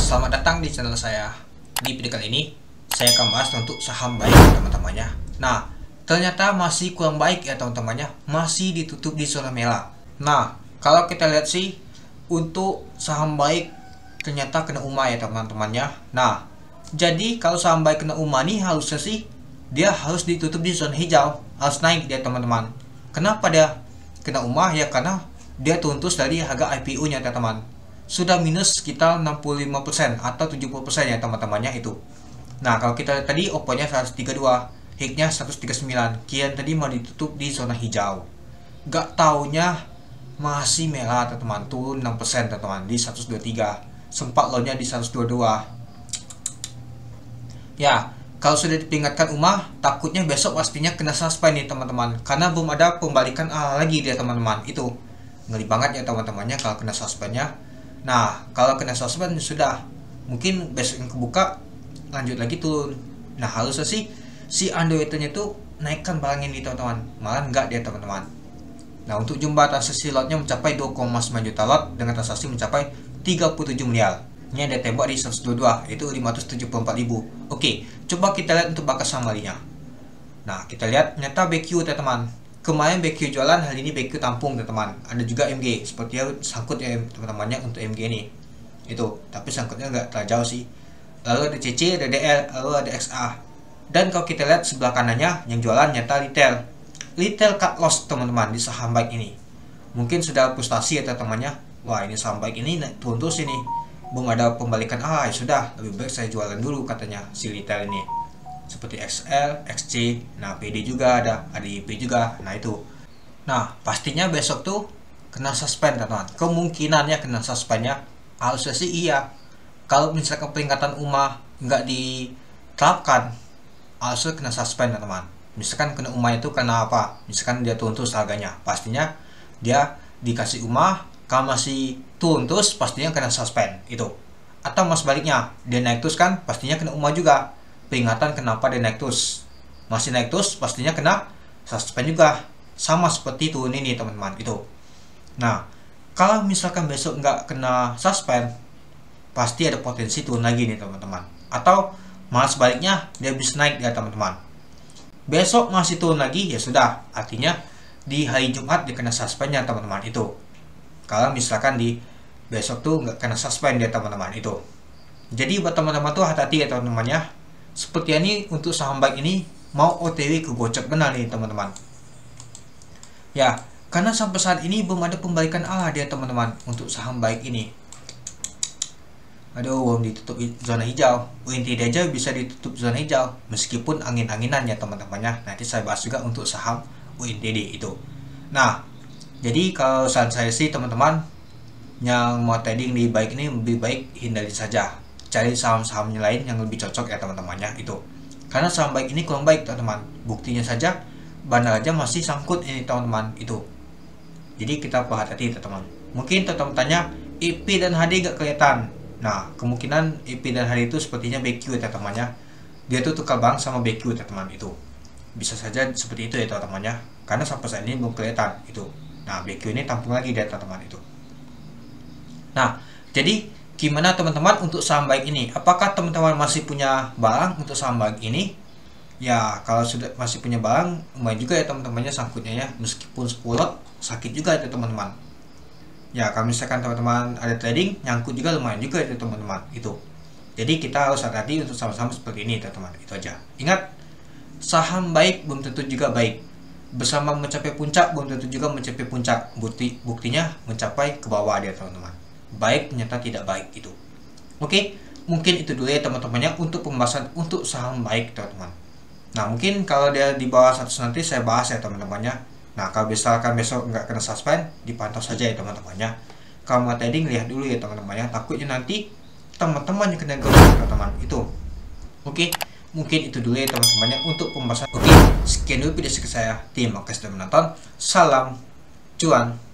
Selamat datang di channel saya. Di video kali ini saya akan bahas untuk saham baik teman-temannya. Nah, ternyata masih kurang baik ya teman-temannya, masih ditutup di zona merah. Nah, kalau kita lihat sih untuk saham baik ternyata kena UMA ya teman-temannya. Nah, jadi kalau saham baik kena UMA nih harusnya sih dia harus ditutup di zona hijau, harus naik dia teman-teman. Kenapa dia kena UMA? Ya karena dia tuntus dari harga IPO-nya teman-teman. Sudah minus sekitar 65% atau 70% ya teman-temannya itu. Nah, kalau kita lihat tadi OPO-nya 132, HIG-nya 139, kian tadi mau ditutup di zona hijau. Gak taunya masih merah teman-teman, turun 6% teman-teman di 123. Sempat low-nya di 122. Ya, kalau sudah diperingatkan UMA, takutnya besok pastinya kena suspend nih teman-teman, karena belum ada pembalikan lagi dia teman-teman. Itu ngeri banget ya teman-temannya kalau kena suspendnya. Nah, kalau kena suspend sudah mungkin besok yang kebuka lanjut lagi turun. Nah, harusnya sih si Android-nya tuh naikkan barang ini teman-teman, malah enggak dia teman-teman. Nah, untuk jumlah transaksi lotnya mencapai 2,9 juta lot dengan transaksi mencapai 37 miliar. Ini ada tembak di 122, itu 574.000. Oke, coba kita lihat untuk bakas summary-nya. Nah, kita lihat ternyata BQ teman-teman. Kemarin BQ jualan, hari ini BQ tampung teman-teman. Ada juga MG, sepertinya sangkut ya teman-temannya untuk MG ini. Itu, tapi sangkutnya nggak terlalu jauh sih. Lalu ada CC, ada DL, lalu ada XA. Dan kalau kita lihat sebelah kanannya yang jualan nyata retail. Retail cut loss teman-teman di saham baik ini. Mungkin sudah frustasi ya teman-temannya. Wah, ini saham baik ini turun terus ini. Belum ada pembalikan. Ya sudah, lebih baik saya jualan dulu katanya si retail ini. Seperti XL, XC, nah PD juga ada IP juga, nah itu. Nah, pastinya besok tuh kena suspend teman-teman. Kemungkinannya kena suspendnya harusnya sih iya. Kalau misalkan peringatan UMA nggak diterapkan, harusnya kena suspend teman-teman. Misalkan kena UMA itu karena apa? Misalkan dia turun terus harganya, pastinya dia dikasih UMA, kalau masih turun terus pastinya kena suspend itu. Atau mas baliknya, dia naik terus kan pastinya kena UMA juga. Peringatan kenapa dia naik terus, masih naik terus pastinya kena suspend juga, sama seperti turun ini teman-teman itu. Nah, kalau misalkan besok nggak kena suspend, pasti ada potensi turun lagi nih teman-teman, atau malah sebaliknya dia bisa naik ya teman-teman. Besok masih turun lagi ya sudah, artinya di hari Jumat dia kena suspendnya teman-teman itu. Kalau misalkan di besok tuh nggak kena suspend ya teman-teman itu. Jadi buat teman-teman tuh hati-hati ya teman-temannya. Seperti ini untuk saham baik ini mau OTW ke gocap benar nih teman-teman. Ya, karena sampai saat ini belum ada pembalikan dia teman-teman untuk saham baik ini. Aduh, belum ditutup zona hijau. UNTD aja bisa ditutup zona hijau meskipun angin-anginan ya teman-temannya. Nanti saya bahas juga untuk saham UNTD itu. Nah, jadi kalau saran saya sih teman-teman yang mau trading di baik ini lebih baik hindari saja. Cari saham-sahamnya lain yang lebih cocok ya teman-temannya itu. Karena saham baik ini kurang baik teman-teman. Buktinya saja bandar aja masih sangkut ini teman-teman itu. Jadi kita perhati teman-teman. Mungkin teman-teman tanya IP dan HD gak kelihatan. Nah, kemungkinan IP dan HD itu sepertinya BQ ya teman-temannya. Dia tuh tukar bank sama BQ teman-teman itu. Bisa saja seperti itu ya teman-temannya. Karena sampai saat ini belum kelihatan itu. Nah, BQ ini tampung lagi dia teman-teman itu. Nah, jadi gimana teman-teman untuk saham baik ini? Apakah teman-teman masih punya barang untuk saham baik ini? Ya, kalau sudah masih punya barang, lumayan juga ya teman-temannya sangkutnya ya. Meskipun 10 lot, sakit juga itu teman-teman. Ya, kalau misalkan teman-teman ada trading, nyangkut juga lumayan juga itu teman-teman. Itu. Jadi kita harus hati-hati untuk saham-saham seperti ini teman-teman. Itu aja. Ingat, saham baik belum tentu juga baik. Bersama mencapai puncak belum tentu juga mencapai puncak. Buktinya mencapai ke bawah dia teman-teman. Baik ternyata tidak baik itu. Oke, mungkin itu dulu ya teman-temannya untuk pembahasan untuk saham baik teman-teman. Nah, mungkin kalau dia di bawah 100 nanti saya bahas ya teman-temannya. Nah, kalau misalkan besok nggak kena suspend, dipantau saja ya teman-temannya. Kalau mau trading lihat dulu ya teman-temannya, takutnya nanti teman-teman yang kena gabung teman-teman itu. Oke, mungkin itu dulu ya teman-temannya untuk pembahasan. Oke, sekian dulu video saya. Terima kasih sudah menonton. Salam cuan.